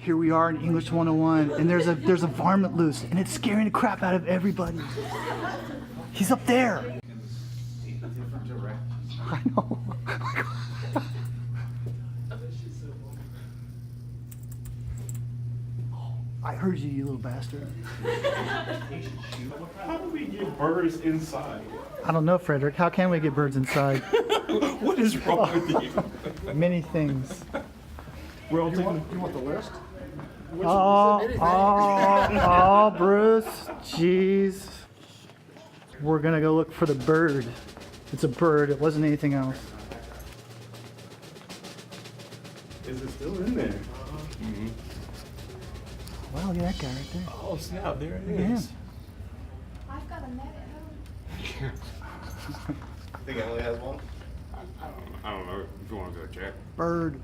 Here we are in English 101, and there's a varmint loose, and it's scaring the crap out of everybody. He's up there. I know. I heard you, you little bastard. How do we get birds inside? I don't know, Frederick. How can we get birds inside? What is wrong with you? Many things. We're all You want the list? Oh, Bruce. Jeez. We're gonna go look for the bird. It's a bird. It wasn't anything else. Is it still in there? Wow, look at that guy right there. Oh snap! There it Look at him. is. I've got a net at home. Think Emily has one? I don't know if you want to go check. Bird.